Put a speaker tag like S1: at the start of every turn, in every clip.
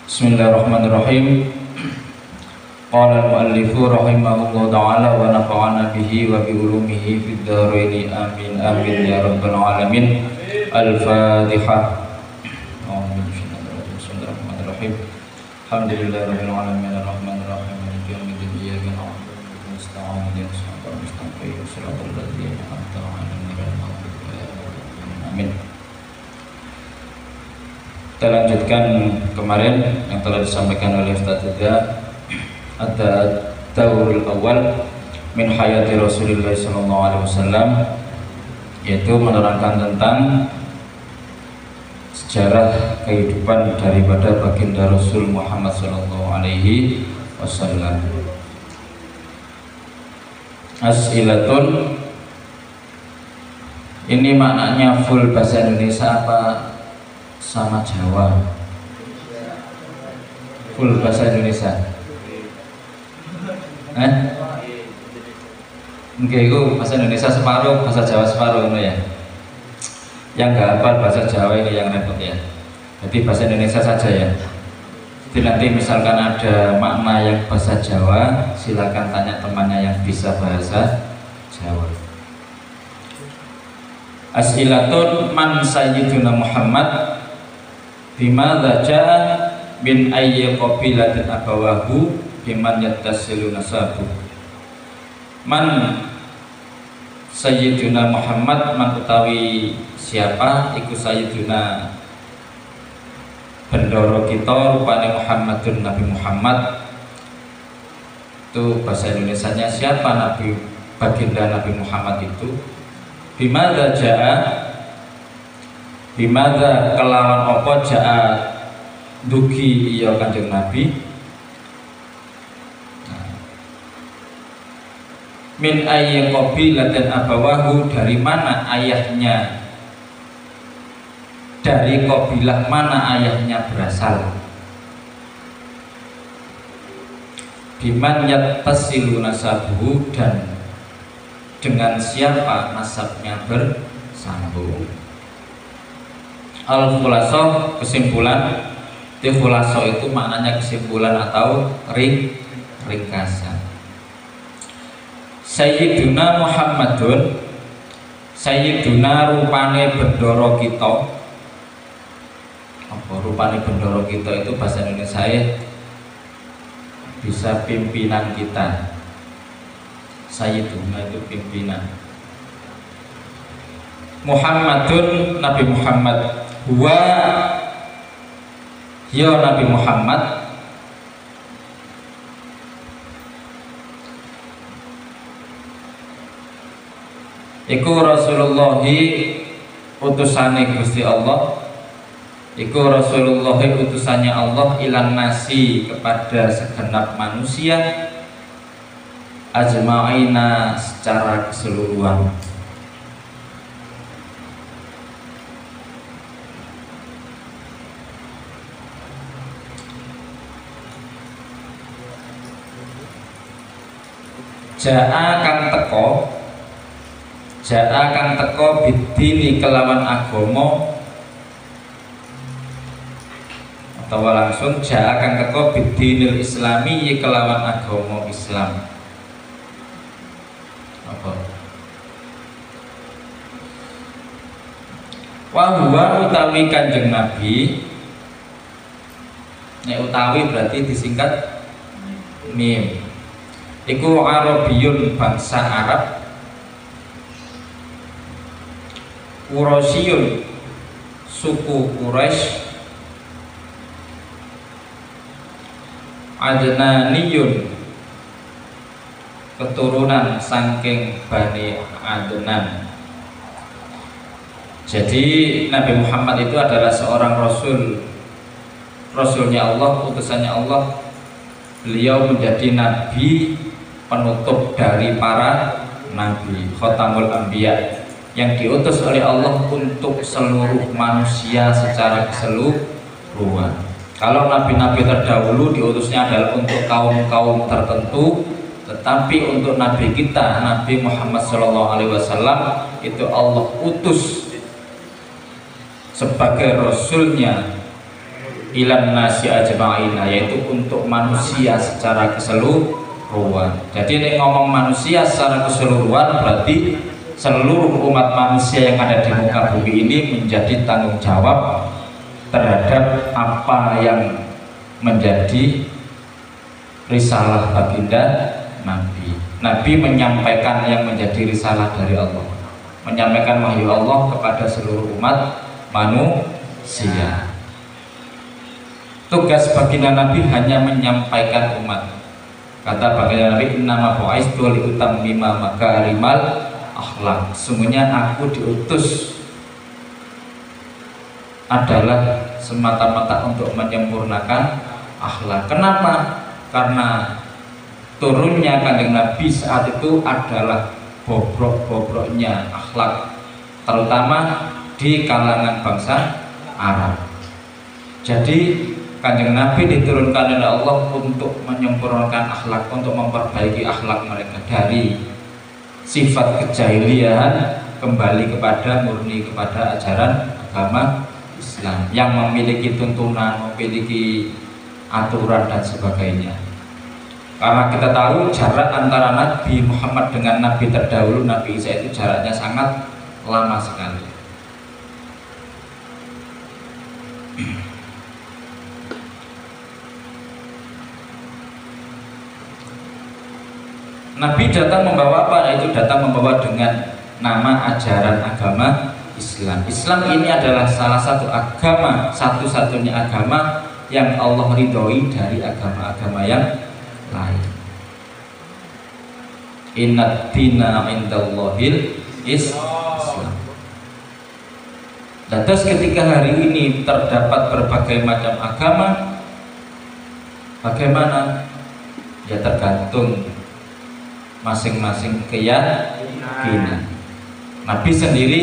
S1: Bismillahirrahmanirrahim. Qala al-muallifu rahimahullahu ta'ala wa nafa'ana bihi wa bi ulumihi fid dharain amin amin ya rabbal alamin. Al-Fatihah. Bismillahirrahmanirrahim. Alhamdulillahirabbil alamin arrahmanir rahim maliki yaumiddin iyyaka na'budu wa iyyaka nasta'in ihdinas siratal mustaqim siratal ladzina an'amta 'alaihim ghairil maghdubi 'alaihim amin. Kita lanjutkan kemarin yang telah disampaikan oleh UstazUdha. Ada daurul awal min hayati Rasulullah SAW, yaitu menerangkan tentang sejarah kehidupan daripada baginda Rasul Muhammad SAW. As'ilatun, ini maknanya full bahasa Indonesia apa sama Jawa? Full bahasa Indonesia. Oke, itu bahasa Indonesia separuh, bahasa Jawa separuh itu ya. Yang nggak hafal bahasa Jawa ini yang repot ya. Jadi bahasa Indonesia saja ya. Jadi nanti misalkan ada makna yang bahasa Jawa, silakan tanya temannya yang bisa bahasa Jawa. As'ilatun man sayyiduna Muhammad bimadza jaa min ayyi qabilatin abawahu biman yattasilu nasabu. Man sayyiduna Muhammad, man utawi siapa iku sayyiduna bendoro kita rupane Muhammadun, Nabi Muhammad. Itu bahasa Indonesianya siapa Nabi, baginda Nabi Muhammad itu. Bimadza jaa, bimadza kelawan apa jaa dugi iya Kanjeng Nabi. Min ayyi qabilatin abawahu, dari mana ayahnya, dari qabilah mana ayahnya berasal. Biman yattasilu nasabuhu, dan dengan siapa nasabnya bersambung. Al-khulasoh, kesimpulan. Khulasoh itu maknanya kesimpulan atau ringkasan. Sayyiduna Muhammadun, Sayyiduna rupane bendoro kita. Apa rupane bendoro kita itu bahasa Indonesia bisa pimpinan kita. Sayyiduna itu pimpinan. Muhammadun, Nabi Muhammad. Wa ya Nabi Muhammad iku Rasulullah, utusane Gusti Allah. Iku Rasulullah, utusannya Allah, ilan nasi, kepada segenap manusia, ajma'ina, secara keseluruhan. Ja'a kang teko, Ja'a kang teko bidini kelawan agomo, atau langsung Ja'a kang teko bidinil islami kelawan agomo Islam. Apa? Wahuwa utawi Kanjeng Nabi. Nek utawi berarti disingkat mim. Iku Arabiyun, bangsa Arab. Quraisyun, suku Quraisy. Adnaniyun, keturunan saking Bani Adnan. Jadi Nabi Muhammad itu adalah seorang rasul, rasulnya Allah, utusannya Allah. Beliau menjadi nabi penutup dari para nabi, Khatamul Anbiya, yang diutus oleh Allah untuk seluruh manusia secara keseluruhan. Kalau nabi-nabi terdahulu diutusnya adalah untuk kaum-kaum tertentu, tetapi untuk nabi kita, Nabi Muhammad SAW, itu Allah utus sebagai rasulnya ilan nasi ajma'ina, yaitu untuk manusia secara keseluruhan. Jadi ini ngomong manusia secara keseluruhan berarti seluruh umat manusia yang ada di muka bumi ini menjadi tanggung jawab terhadap apa yang menjadi risalah baginda Nabi. Nabi menyampaikan yang menjadi risalah dari Allah, menyampaikan wahyu Allah kepada seluruh umat manusia. Tugas baginda Nabi hanya menyampaikan umat. Kata baginda Nabi, innama bu'istu liutammima makarimal akhlak. Sungguhnya aku diutus adalah semata-mata untuk menyempurnakan akhlak. Kenapa? Karena turunnya Kanjeng Nabi saat itu adalah bobrok-bobroknya akhlak, terutama di kalangan bangsa Arab. Jadi Kanjeng Nabi diturunkan oleh Allah untuk menyempurnakan akhlak, untuk memperbaiki akhlak mereka dari sifat kejahiliahan kembali kepada murni kepada ajaran agama Islam yang memiliki tuntunan, memiliki aturan dan sebagainya. Karena kita tahu jarak antara Nabi Muhammad dengan Nabi terdahulu Nabi Isa itu jaraknya sangat lama sekali. Nabi datang membawa apa? Yaitu datang membawa dengan nama ajaran agama Islam. Islam ini adalah salah satu agama, satu-satunya agama yang Allah ridhoi dari agama-agama yang lain. Inna dina indallahil Islam. Dan terus ketika hari ini terdapat berbagai macam agama, bagaimana? Ya tergantung masing-masing keyakinan. Nabi sendiri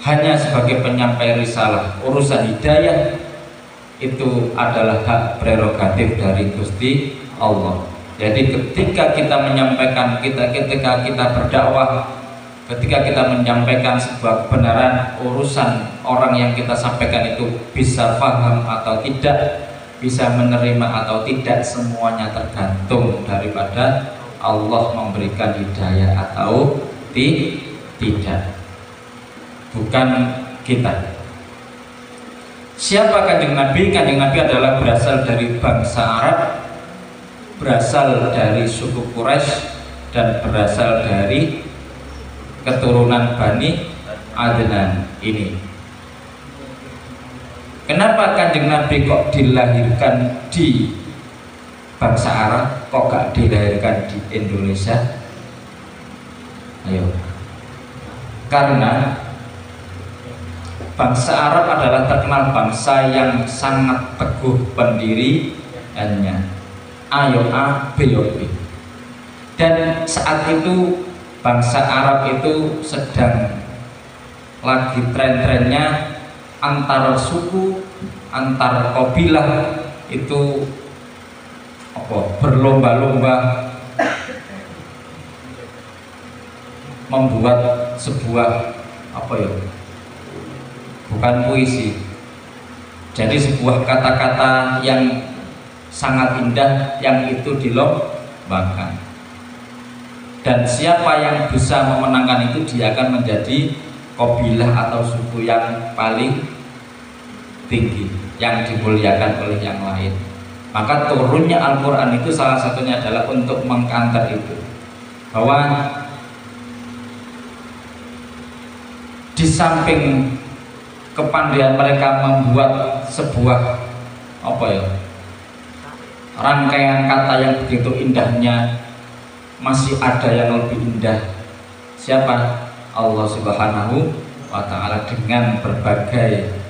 S1: hanya sebagai penyampai risalah. Urusan hidayah itu adalah hak prerogatif dari Gusti Allah. Jadi ketika kita menyampaikan, ketika kita berdakwah, ketika kita menyampaikan sebuah kebenaran, urusan orang yang kita sampaikan itu bisa paham atau tidak, bisa menerima atau tidak, semuanya tergantung daripada Allah memberikan hidayah atau tidak, bukan kita. Siapa Kanjeng Nabi? Kanjeng Nabi adalah berasal dari bangsa Arab, berasal dari suku Quraisy, dan berasal dari keturunan Bani Adnan ini. Kenapa Kanjeng Nabi kok dilahirkan di bangsa Arab, kok gak dilahirkan di Indonesia? Ayo. Karena bangsa Arab adalah terkenal bangsa yang sangat teguh pendiriannya. Ayo A, B, B. Dan saat itu bangsa Arab itu sedang lagi tren-trennya antar suku, antar kabilah itu berlomba-lomba membuat sebuah bukan puisi, jadi sebuah kata-kata yang sangat indah yang itu dilombakan, dan siapa yang bisa memenangkan itu dia akan menjadi kabilah atau suku yang paling tinggi, yang dimuliakan oleh yang lain. Maka turunnya Al-Quran itu salah satunya adalah untuk mengkanter itu, bahwa di samping kepandaian mereka membuat sebuah rangkaian kata yang begitu indahnya, masih ada yang lebih indah. Siapa? Allah Subhanahu wa Ta'ala dengan berbagai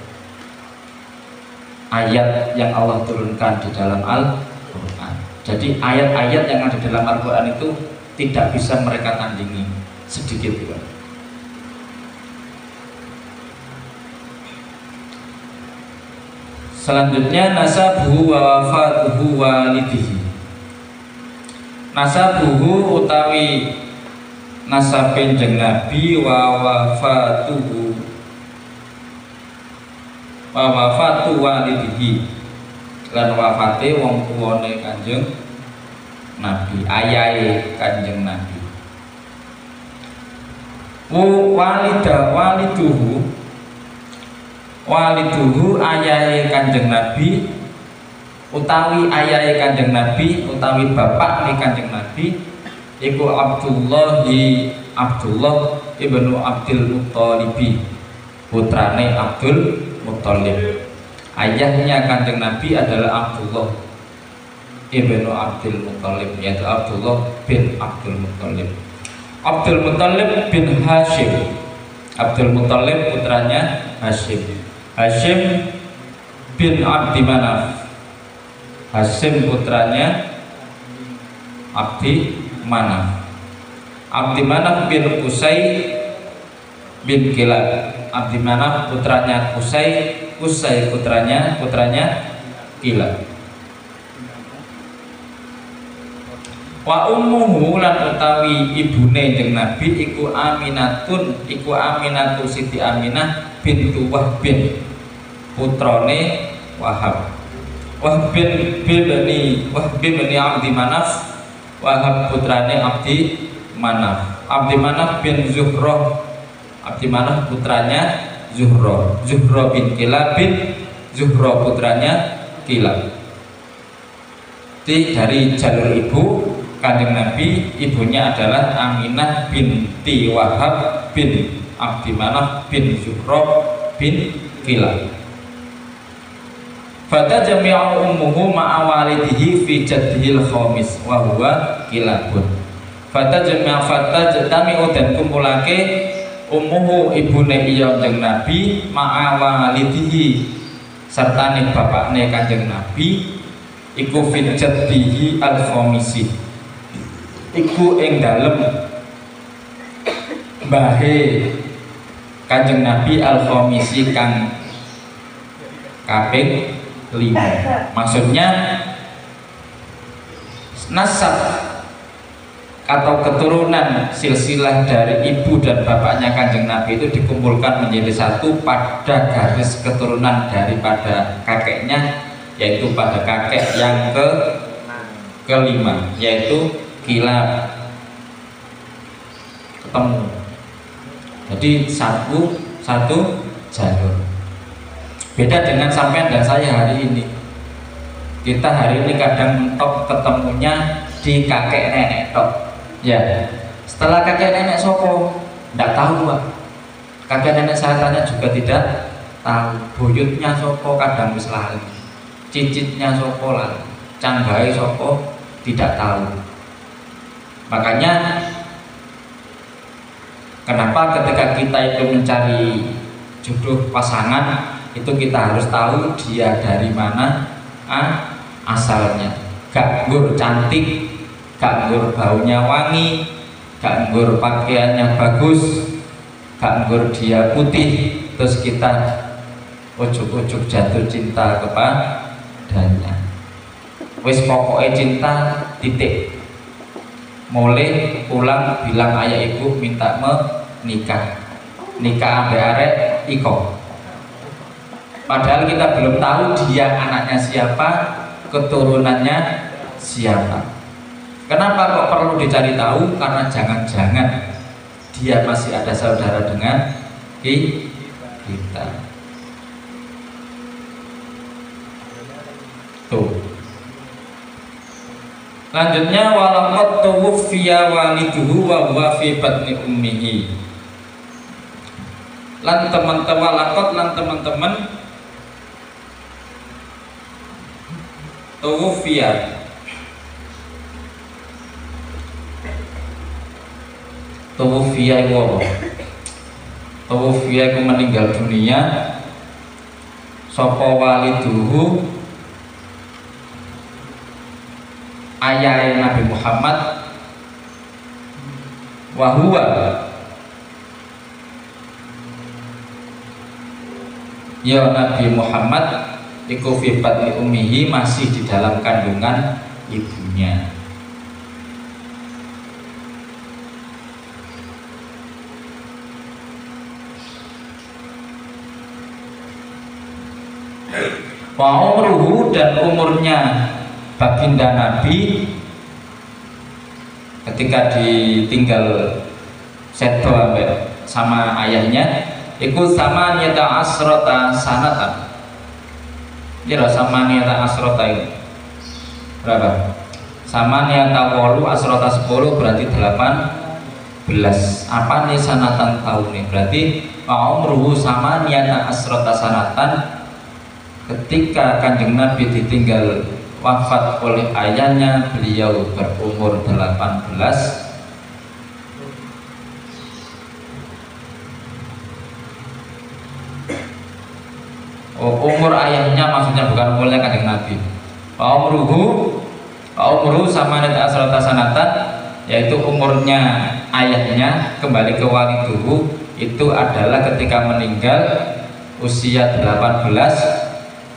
S1: ayat yang Allah turunkan di dalam Al-Quran. Jadi ayat-ayat yang ada dalam Al-Quran itu tidak bisa mereka tandingi sedikit juga. Selanjutnya nasabuhu wa wafatuhu walidihi. Nasabuhu utawi nasabe jeneng Nabi, wa wafatuhu wa wafatu walidihi, lan wafate wong tuwane Kanjeng Nabi, ayahe Kanjeng Nabi. Waliduhu ayahe Kanjeng Nabi utawi ayahe Kanjeng Nabi utawi bapak Kanjeng Nabi iku Abdullah ibnu Abdul Muthalib, putrane Abdul Muthalib. Ayahnya Kanjeng Nabi adalah Abdullah ibnu Abdul Muthalib, yaitu Abdullah bin Abdul Muthalib. Abdul Muthalib bin Hashim. Abdul Muthalib putranya Hashim. Hashim bin Abdi Manaf. Hashim putranya Abdi Manaf. Abdi Manaf bin Qusay bin Kilab. Abdi Manaf putranya Qusay. Qusay putranya Kilab. Wa ummuhu lan utawi ibune Kanjeng Nabi iku Aminatu Siti Aminah bintu Wahb putrane Wahab. Wahb bin Abdi Manaf. Wahab putrane Abdi Manaf. Abdi Manaf bin Zuhroh. Abdi Manaf putranya Zuhroh. Zuhroh bin Kilab bin Zuhroh putranya Kilab. Jadi dari jalur ibu Kanjeng Nabi, ibunya adalah Aminah binti Wahab bin Abdi Manaf bin Zuhroh bin Kilab. Fata jami'u ummuhu ma'a walidihi fi jaddihil khamis wa huwa Kilabun. Fata jami'u dan kumpulake ummuhu ibune iya Kanjeng Nabi ma'a walidihi sertane bapakne Kanjeng Nabi iku fi jaddihi al khamisi. Iku ing dalem bahe Kanjeng Nabi al-Khamisi kang kaping 5. Maksudnya nasab atau keturunan silsilah dari ibu dan bapaknya Kanjeng Nabi itu dikumpulkan menjadi satu pada garis keturunan daripada kakeknya, yaitu pada kakek yang kelima, yaitu Kilab. Ketemu. Jadi satu jalur. Beda dengan sampean dan saya hari ini. Kita hari ini kadang mentok ketemunya di kakek nenek tok. Ya. Setelah kakek nenek sopo, enggak tahu, Pak. Kakek nenek saya tanya juga tidak tahu. Buyutnya sopo kadang wis lali. Cicitnya sopo lali. Canggahe sopo tidak tahu. Makanya kenapa ketika kita itu mencari jodoh pasangan itu kita harus tahu dia dari mana asalnya. Gak nggur cantik, gak nggur baunya wangi, gak nggur pakaiannya bagus, gak nggur dia putih, terus kita ujuk-ujuk jatuh cinta kepadanya. Wis pokoknya cinta titik. Mulai pulang bilang ayah ibu minta menikah, nikah ambil arek iko. Padahal kita belum tahu dia anaknya siapa, keturunannya siapa. Kenapa kok perlu dicari tahu? Karena jangan-jangan dia masih ada saudara dengan kita. Tuh. Lanjutnya walaqad tuwfiya waliduhu wa huwa fi batni ummihi. Lan teman-teman tuwfiya iku tuwfiya iku meninggal dunia sapa waliduhu ayah Nabi Muhammad wahwa ya Nabi Muhammad iku fi batni ummihi masih di dalam kandungan ibunya. Wa umruhu, dan umurnya baginda Nabi ketika ditinggal sedo sama ayahnya iku sama nyata asrota sanatan. Kira sama nyata asrota ini berapa? Sama nyata wolu asrota 10 berarti 18. Apa nih sanatan tahun nih? Berarti umruhu sama nyata asrota sanatan, ketika Kanjeng Nabi ditinggal wafat oleh ayahnya, beliau berumur 18. Umur ayahnya maksudnya bukan umurnya Kanjeng Nabi. Umruhu sama asrota sanatan, yaitu umurnya ayahnya kembali ke waliduhu itu adalah ketika meninggal usia 18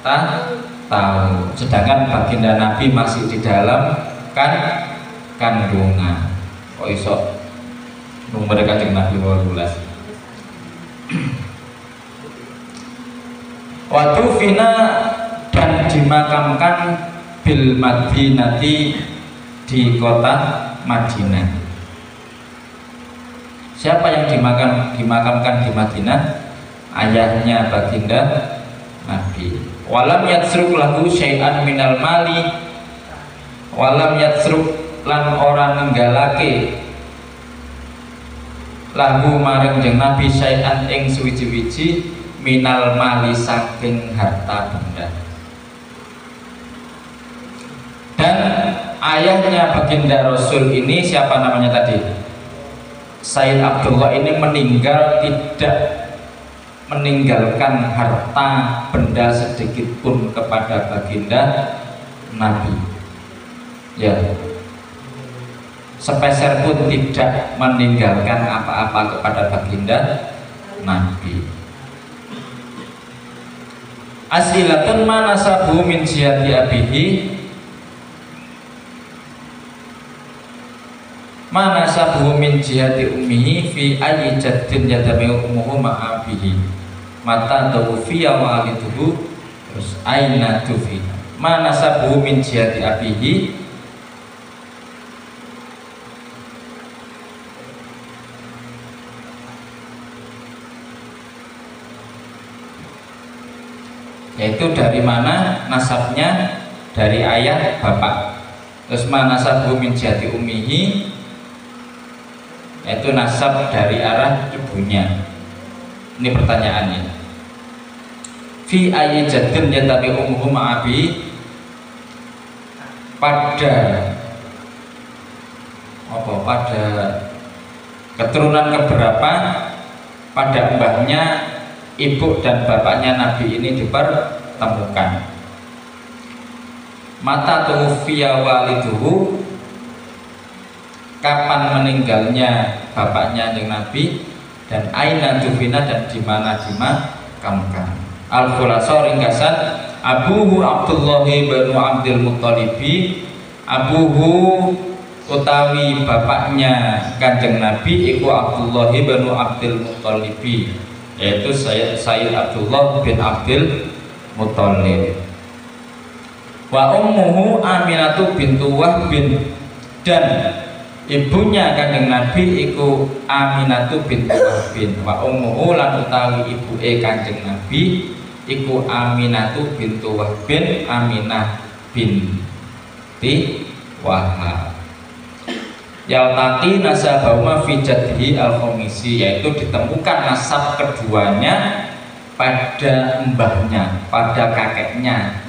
S1: tahun. Sedangkan baginda Nabi masih di dalam kandungan. Kok iso umur Kanjeng Nabi 18. Waktu fina, dan dimakamkan bil Madinati, di kota Madinah. Siapa yang dimakamkan di Madinah? Ayahnya baginda Nabi. Walam yatsruk lahu syai'an minal mali, walam yatsruk lan orang ninggalake lahu maring jeung Nabi syai'an ing suwiji-wiji minal mali saking harta benda. Dan ayahnya baginda Rasul ini siapa namanya tadi? Sayyid Abdullah ini meninggal tidak meninggalkan harta benda sedikit pun kepada baginda Nabi. Ya, sepeser pun tidak meninggalkan apa-apa kepada baginda Nabi. Asilatun manasabu min jihati abihi, manasabu min jihati ummihi fi ayyi jaddin yadami ummuhu ma'abihi mata tawfiya wa aliduhu. Terus aina tufi manasabu min jihati abihi, yaitu dari mana nasabnya, dari ayah bapak. Terus manasabu min jihati ummihi, yaitu nasab dari arah ibunya. Ini pertanyaannya. Fi ayyi jaddin yatabi ummuhu ma'abi, pada apa? Pada keturunan keberapa pada mbahnya ibu dan bapaknya Nabi ini dipertemukan. Mata tuwfiya waliduhu, kapan meninggalnya bapaknya yang Nabi, dan aina dufina, dan di mana dimakamkan. Al-Khulasa ringkasan, abuhu Abdullah bin Abdul Muttalibi, abuhu utawi bapaknya Kanjeng Nabi iku Abdullah bin Abdul Muttalibi, yaitu Sayyid Abdullah bin Abdul Muttalib. Wa ummuhu Aminatu bintu Wahbin, dan ibunya Kanjeng Nabi iku Aminatu bintu Wahbin. Wa ummuhu lan utawi ibuke Kanjeng Nabi iku Aminatu bintu Wahbin, Aminah binti Wahab. Yaltaqi nasabahuma fi jaddihi al-khomisi, yaitu ditemukan nasab keduanya pada mbahnya, pada kakeknya,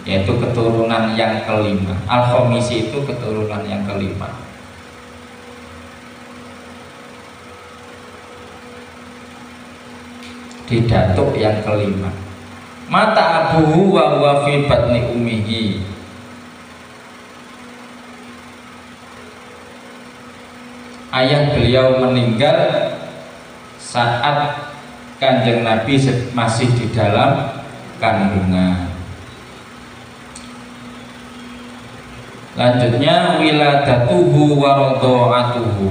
S1: yaitu keturunan yang kelima. Al-khomisi itu keturunan yang kelima. Di datuk yang kelima. Mata abuhu wa huwa fi batni ummihi, ayah beliau meninggal saat Kanjeng Nabi masih di dalam kandungan. Lanjutnya wiladatuhu wa radha'atuhu,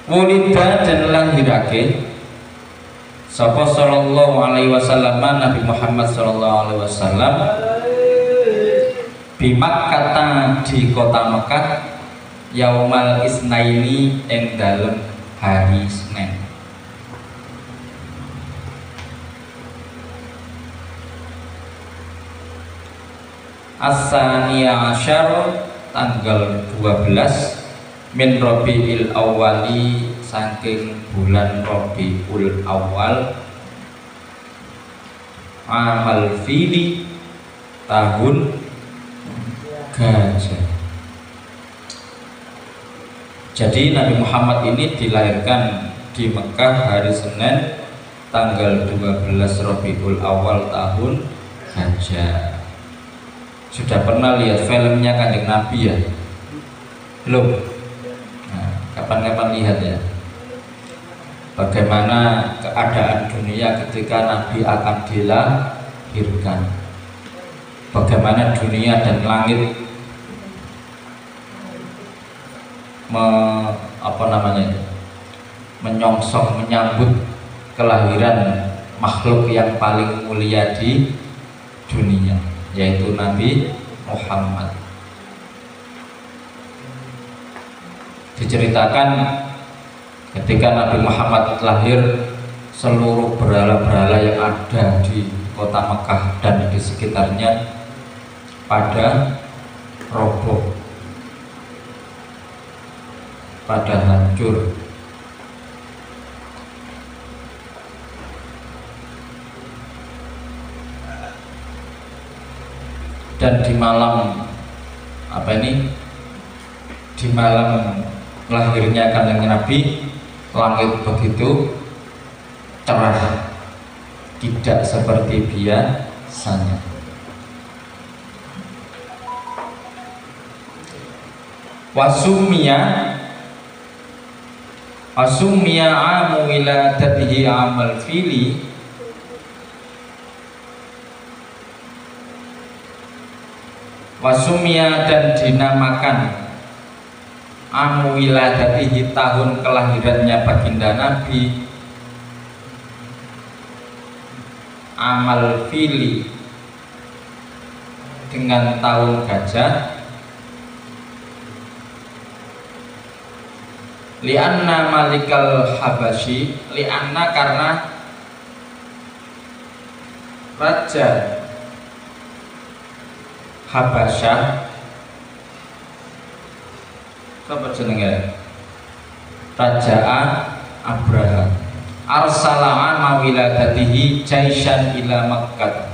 S1: Wulida dan lahirake sapa sallallahu alaihi wasallam Nabi Muhammad sallallahu alaihi wasallam di Makkah di kota Mekah yaumal isnaini ing dalem hari Senin. As-saniya asyar tanggal 12 min Rabiul Awwali saking bulan Rabiul Awal amal fili tahun gajah. Jadi Nabi Muhammad ini dilahirkan di Mekah hari Senin tanggal 12 Rabiul Awal tahun gajah. Sudah pernah lihat filmnya Kanjeng Nabi ya? Belum? Nah, kapan-kapan lihat ya. Bagaimana keadaan dunia ketika Nabi akan dilahirkan. Bagaimana dunia dan langit menyongsong menyambut kelahiran makhluk yang paling mulia di dunia, yaitu Nabi Muhammad. Diceritakan ketika Nabi Muhammad lahir, seluruh berhala-berhala yang ada di kota Mekah dan di sekitarnya pada roboh, pada hancur. Dan di malam di malam lahirnya Kanjeng Nabi, langit begitu cerah, tidak seperti biasanya. Wasummiya amu wiladatihi amal fili. Wasumia dan dinamakan amu wiladatihi tahun kelahirannya baginda Nabi amal fili dengan tahun gajah lianna malikal habasyi lianna karena raja Habasyah apa jenenge? Raja Abraha arsala ma wiladatihi jaisan ila Makkah.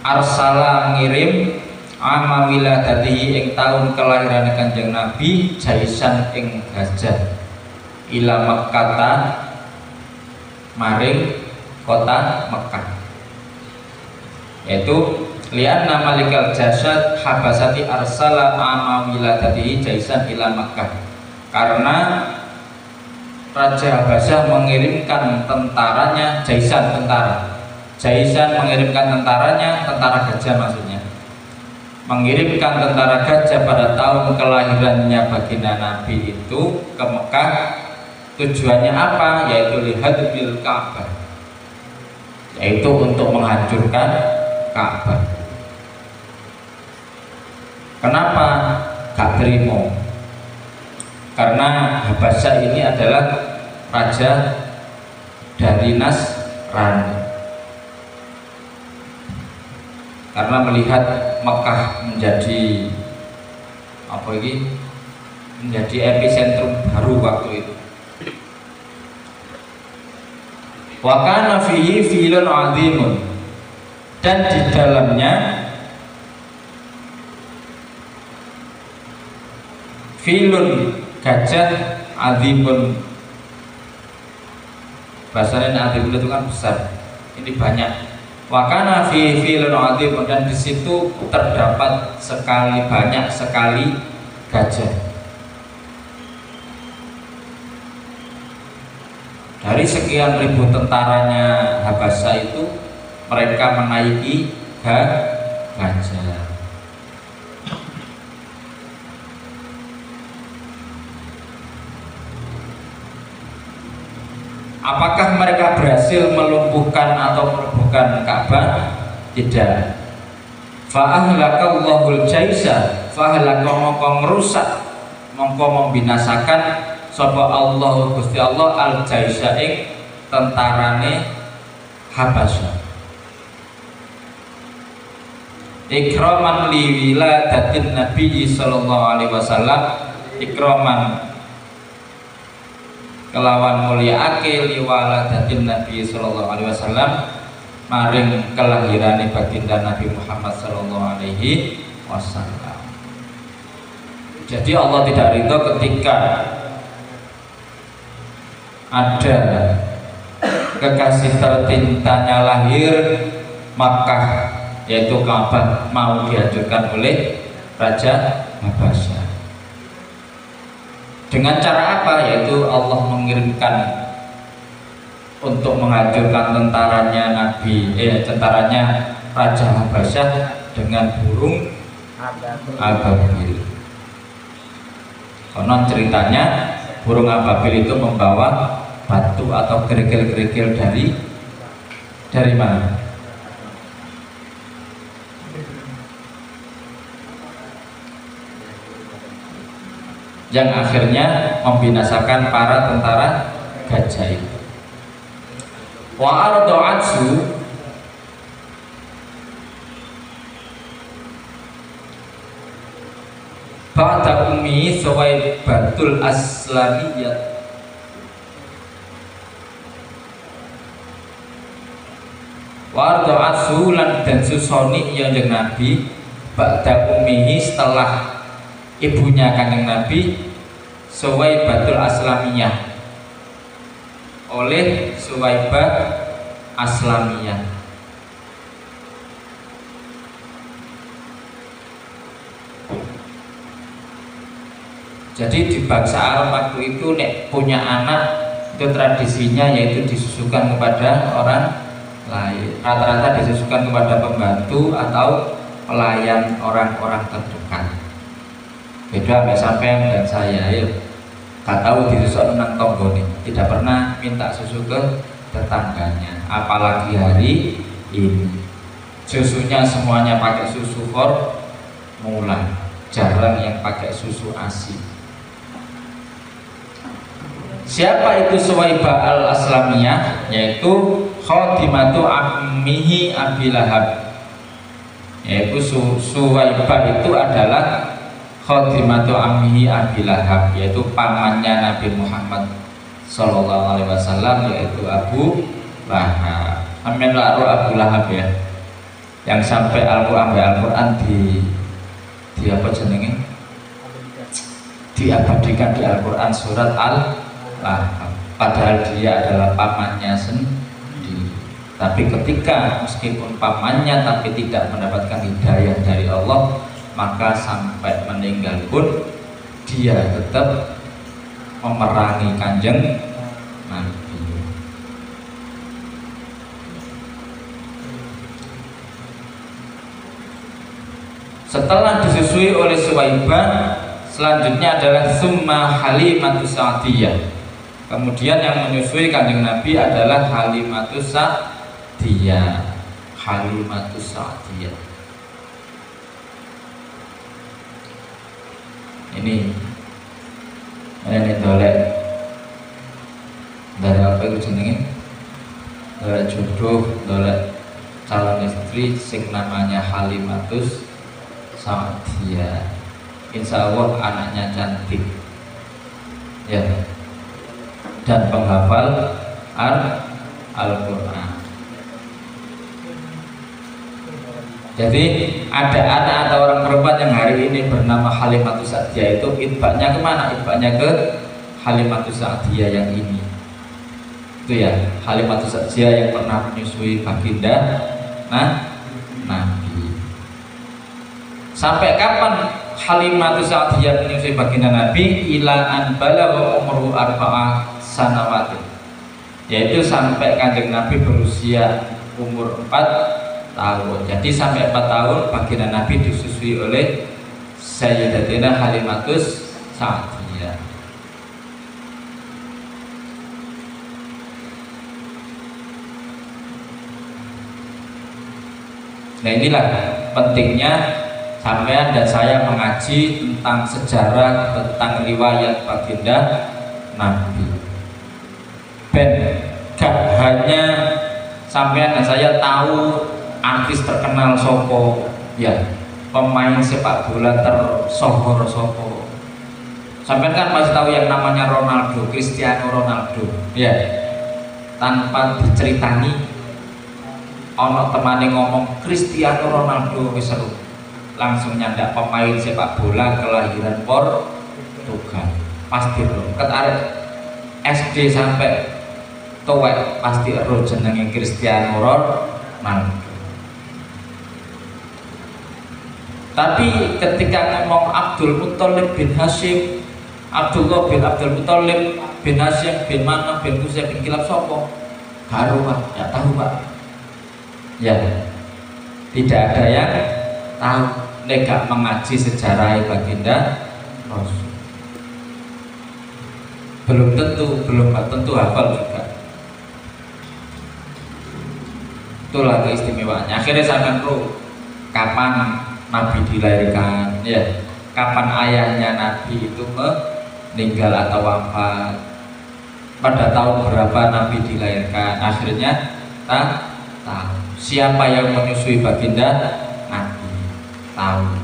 S1: Arsala ngirim ama wiladatihi ing taun kelahiran Kanjeng Nabi jaisan ing gajah ila Makkah maring kota Mekah, yaitu lianna malikal jasad habasati arsala ama wiladatihi jaisan ila Makkah, karena Raja Habasyah mengirimkan tentaranya, jaisan mengirimkan tentaranya, tentara gajah maksudnya, mengirimkan tentara gajah pada tahun kelahirannya baginda Nabi itu ke Mekah. Tujuannya apa? Yaitu lihadbil Ka'bah, yaitu untuk menghancurkan Ka'bah. Kenapa gak terima? Karena Habasyah ini adalah raja dari Nasrani. Karena melihat Mekah menjadi menjadi epicentrum baru waktu itu. Wa kana fihi filun azimun, dan di dalamnya filun gajah azimun, bahasanya azimun itu kan besar, ini banyak. Wa kana fihi filun azimun, dan di situ terdapat banyak sekali gajah. Dari sekian ribu tentaranya Habasyah itu, mereka menaiki gajah. Apakah mereka berhasil melumpuhkan atau merobohkan Ka'bah? Tidak. Fa'ahlakallahul jaisa, fa'ahlaka mongko merusak, mongko membinasakan sapa Allah Gusti Allah al jaisa ing tentarane Habasyah. Ikraman li wiladatin Nabi sallallahu alaihi wasallam, ikraman kelawan mulyaake liwaladatin Nabi sallallahu alaihi wasallam maring kelahirane baginda Nabi Muhammad sallallahu alaihi wasallam. Jadi Allah tidak ridho ketika ada kekasih tercintanya lahir Makkah, yaitu Ka'bah, mau dihancurkan oleh Raja Habasyah. Dengan cara apa? Yaitu Allah mengirimkan untuk menghancurkan tentaranya Raja Habasyah dengan burung ababil. Konon ceritanya burung ababil itu membawa batu atau kerikil-kerikil dari mana? Yang akhirnya membinasakan para tentara gajah itu. Wa ardo'atsu ba'da ummi Suwaibatul Aslamiyah. Wa ardo'atsu lan dan susoni yang Nabi ba'da ummihi setelah ibunya Kanjeng Nabi Suwaibatul Aslamiyah, oleh Suwaibah Aslamiyah. Jadi di bangsa Arab waktu itu nek punya anak itu tradisinya yaitu disusukan kepada orang lain. Rata-rata disusukan kepada pembantu atau pelayan orang-orang terdekat. Beda sama sampean dan saya, ya gak tahu disusuk nang tonggone, tidak pernah minta susu ke tetangganya, apalagi hari ini susunya semuanya pakai susu formula, jarang yang pakai susu ASI. Siapa itu Suwaibah al-Aslamiyah? Yaitu khadimatu ammihi Abi Lahab. Yaitu Suwaibah itu adalah khadimatu ammihi Abi Lahab, yaitu pamannya Nabi Muhammad sallallahu alaihi wasallam, yaitu Abu Lahab. Amin laro Abu Lahab ya, yang sampai Al-Quran di apa jenenge, diabadikan di Al-Quran surat Al-Lahab, padahal dia adalah pamannya sendiri. Tapi ketika meskipun pamannya tapi tidak mendapatkan hidayah dari Allah, maka sampai meninggal pun dia tetap memerangi Kanjeng Nabi. Setelah disusui oleh Suwaibah, selanjutnya adalah Summa Halimatus Sa'diyah. Kemudian yang menyusui Kanjeng Nabi adalah Halimatus Sa'diyah. Halimatus Sa'diyah. Ini dolek dari apa itu jenenge, dolek jodoh, dolek calon istri sing namanya Halimatus Sa'diyah. Insya Allah anaknya cantik ya, dan penghafal Al-Quran. Jadi ada anak atau orang perempuan yang hari ini bernama Halimatus Sa'diyah, itu itbaknya kemana? Itbaknya ke Halimatus Sa'diyah yang ini. Itu ya, Halimatus Sa'diyah yang pernah menyusui baginda Nabi. Sampai kapan Halimatus Sa'diyah menyusui baginda Nabi? Ila an balagha umru arba'a sanawatin, yaitu sampai Kanjeng Nabi berusia umur 4 tahun. Jadi sampai 4 tahun baginda Nabi disusui oleh Sayyidatina Halimatus Sa'diyah. Nah inilah pentingnya sampean dan saya mengaji tentang sejarah, tentang riwayat baginda Nabi. Ben gak hanya sampean dan saya tahu artis terkenal sopo, ya pemain sepak bola tersohor sopo. Sampean kan pasti tahu yang namanya Ronaldo, Cristiano Ronaldo, ya. Tanpa diceritani, ono temane ngomong Cristiano Ronaldo wis seru, langsung nyandak pemain sepak bola kelahiran Portugal. Pasti ro, ket arek SD sampai tuwek pasti ro jenenge Cristiano Ronaldo. Tapi ketika ngomong Abdul Muthalib bin Hashim, Abdullah bin Abdul Muthalib bin Hashim bin Manaf bin Qusay bin Kilab sopo? Karo Pak, ya tahu Pak. Ya, tidak ada yang tahu. Nek gak mengaji sejarah baginda Rasul, belum tentu hafal juga. Itulah keistimewaannya. Akhirnya sampai tahu kapan Nabi dilahirkan, ya, kapan ayahnya Nabi itu meninggal atau wafat, pada tahun berapa Nabi dilahirkan. Akhirnya tahu siapa yang menyusui baginda Nabi, tahu.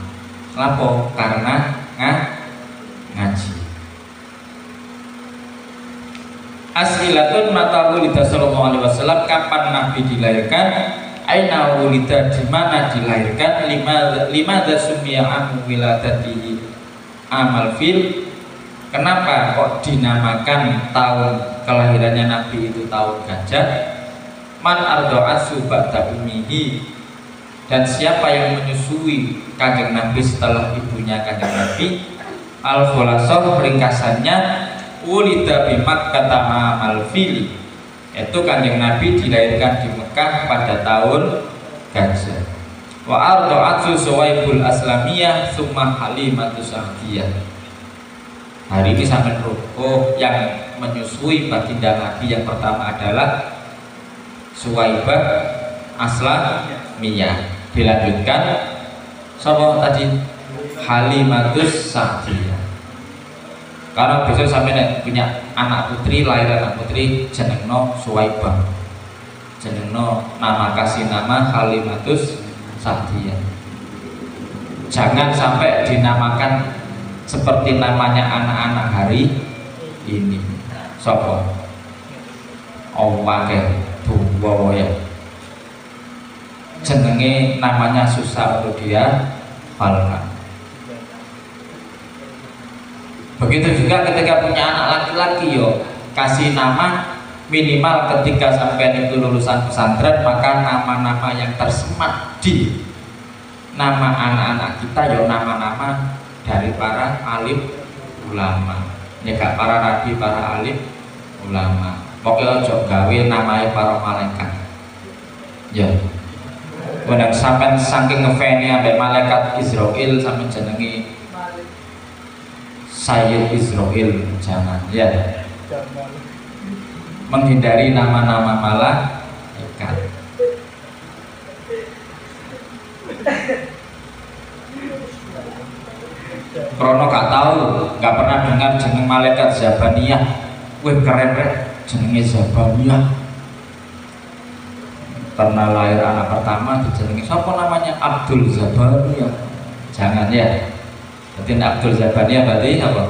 S1: Kenapa? Karena ngaji. As'ilatun mata wulida sallallahu alaihi wasallam, kapan Nabi dilahirkan? Aina wulida, di mana dilahirkan? Lima dasumiyah amu wiladatihi amal fil. Kenapa kok dinamakan tahun kelahirannya Nabi itu tahun gajah? Man ardo'asu ba'da umihi, dan siapa yang menyusui kanjeng Nabi setelah ibunya kanjeng Nabi? Al-Khulasoh, ringkasannya wulida bimak kata amal fil, itu kanjeng Nabi dilahirkan di Mekah pada tahun gajah. Wa ardo'atsu Suwaibul Aslamiyah summa Halimatus Sa'diyah. Hari ini sampai yang menyusui baginda Nabi yang pertama adalah Suwaibah Aslamiyah. Dilanjutkan sama tadi Halimatus Sa'diyah. Karena besok sampai punya anak putri, lahir anak putri, jenengno Suwaibah, jenengno nama kasih nama Halimatus Sa'diyah. Jangan sampai dinamakan seperti namanya anak-anak hari ini. Sopo? Wake tuwa ya. Jenenge namanya susah untuk dia hafalkan. Begitu juga ketika punya anak laki-laki, yo kasih nama minimal ketika sampai itu lulusan pesantren, maka nama-nama yang tersemat di nama anak-anak kita yo nama-nama dari para alim ulama. Ya gak para nabi, para alim ulama. Pokoknya ojo gawe namanya para malaikat. Ya. Kemudian sampai saking ngefans sampai malaikat Israel sampai jenengi Sayyid Israel, jangan ya. Menghindari nama-nama malaikat. Krono gak tahu, gak pernah dengar jeneng malaikat Zabaniyah. Wih keren rek, jenenge Zabaniyah. Pernah lahir anak pertama dijenengi siapa namanya? Abdul Zabaniyah. Jangan ya. Berarti Abdul Zabaniyah berarti apa?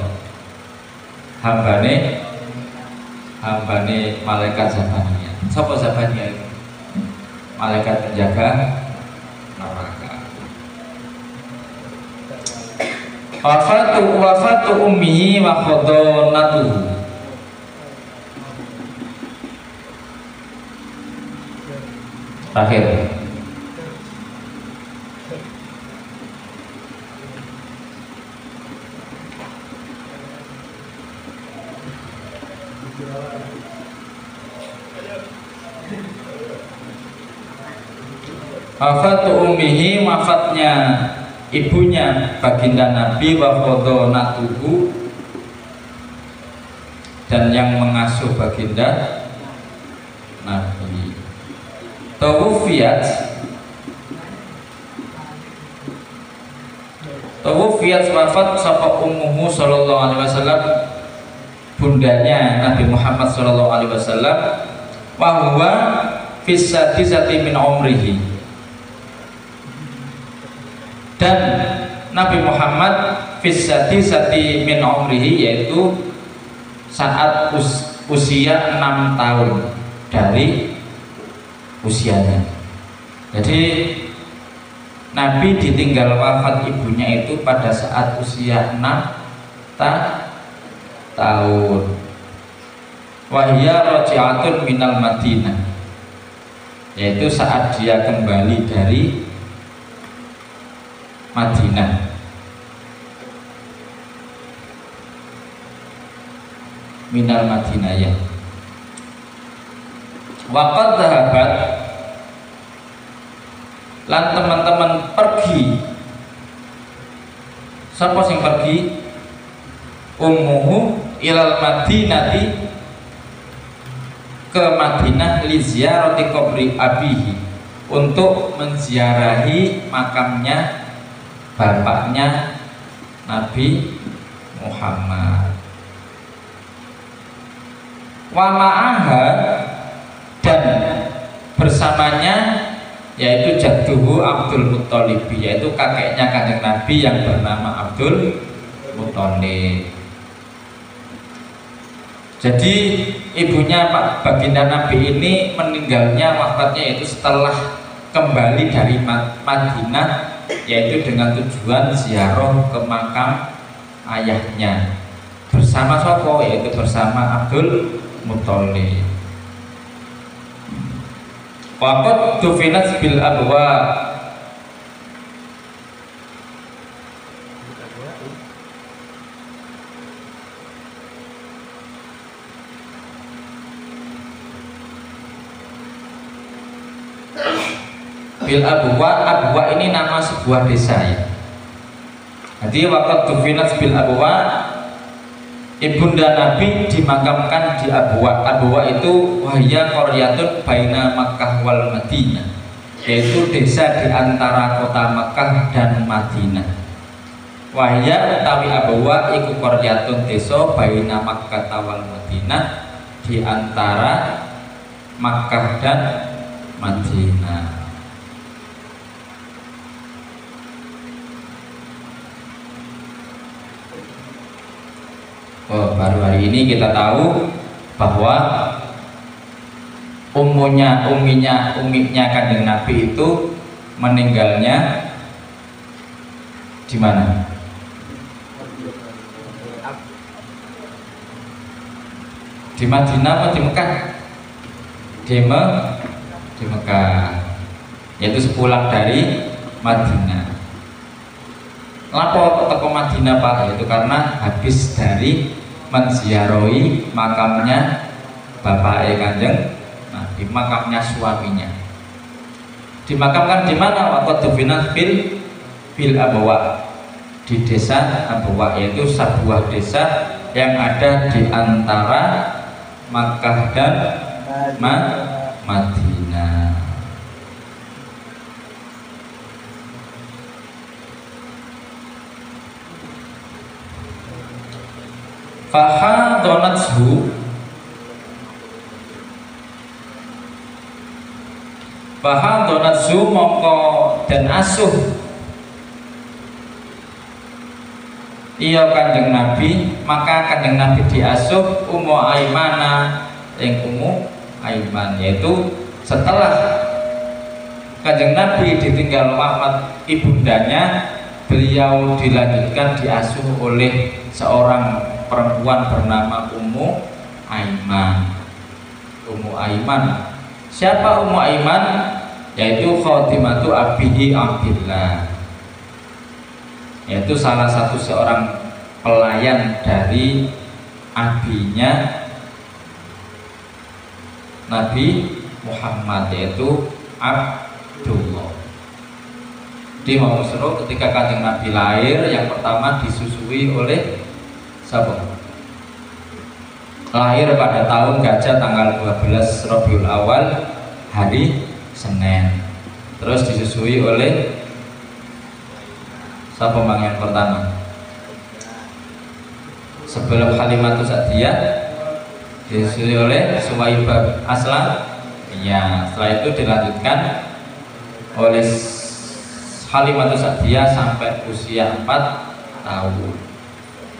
S1: Hambane malaikat Zabaniyah. Siapa Zabaniyah itu? Malaikat penjaga neraka. Wafatu ummihi wa khadonatuhu. Terakhir. Wafatu ummihi, wafatnya ibunya baginda Nabi, wa fadonatuhu, dan yang mengasuh baginda Nabi. Tawufiyat wafat sapa ummuhu sallallahu alaihi wasallam, bundanya Nabi Muhammad sallallahu alaihi wasallam, wa huwa fis sadisati min umrihi, dan Nabi Muhammad fis sadisati min umrihi, yaitu saat usia 6 tahun dari usianya. Jadi Nabi ditinggal wafat ibunya itu pada saat usia 6 tahun. Wahya raji'atun minal Madinah, yaitu saat dia kembali dari Madinah. Minal Madinah, ya. Waqad dhahabat, lan teman-teman pergi. Sapa sing pergi? Ummuhu ilal Madinati, ke Madinah, li ziyarati qabri abihi, untuk menziarahi makamnya bapaknya Nabi Muhammad. Wa ma'aha, dan bersamanya yaitu jadduhu Abdul Muttalib, yaitu kakeknya Kanjeng Nabi yang bernama Abdul Muttalib. Jadi ibunya Pak baginda Nabi ini meninggalnya, wafatnya yaitu setelah kembali dari Madinah, yaitu dengan tujuan ziarah ke makam ayahnya bersama sapa, yaitu bersama Abdul Muttalib. Waqad dufinat bil abwa, bil abwa ini nama sebuah desa, ya. Jadi waqad dufinat bil abwa, ibunda Nabi dimakamkan di Abwa. Abwa itu wahya qaryatun baina Makkah wal Madinah, yaitu desa di antara kota Makkah dan Madinah. Wahya utawi Abwa iku qaryatun desa baina Makkah wal Madinah, di antara Makkah dan Madinah. Oh, baru hari ini kita tahu bahwa umminya Kanjeng Nabi itu meninggalnya di mana? Di Madinah atau di Mekah? Di Mekah, yaitu sepulang dari Madinah. Lapor ke Madinah, Pak, yaitu karena habis dari menziarahi makamnya bapak Kanjeng Nabi, makamnya suaminya. Dimakamkan di mana? Waqad dufinat bil Abwa, di desa Abwa, yaitu sebuah desa yang ada di antara Makkah dan Madinah. Fahadonathu mongko dan asuh iya Kanjeng Nabi, maka Kanjeng Nabi diasuh Ummu Aimana yang Ummu Aiman, yaitu setelah Kanjeng Nabi ditinggal wafat ibundanya, beliau dilanjutkan diasuh oleh seorang perempuan bernama Ummu Aiman. Ummu Aiman. Siapa Ummu Aiman? Yaitu Khatimatu Abihi Abdillah, yaitu salah satu seorang pelayan dari abinya Nabi Muhammad, yaitu Abdullah. di Mausro ketika Kanjeng Nabi lahir yang pertama disusui oleh siapa? Lahir pada tahun Gajah tanggal 12 Rabiul Awal hari Senin. Terus disusui oleh siapa bang yang pertama? Sebelum Halimatus Sa'diyah disusui oleh Suwaibah Aslam. Ya, setelah itu dilanjutkan oleh Halimatus Sa'diyah sampai usia 4 tahun.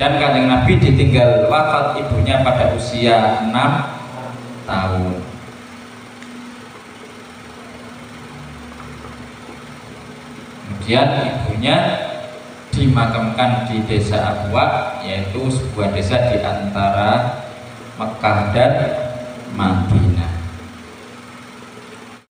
S1: Dan Kanjeng Nabi ditinggal wafat ibunya pada usia 6 tahun. Kemudian ibunya dimakamkan di desa Abwa, yaitu sebuah desa di antara Mekah dan Madinah.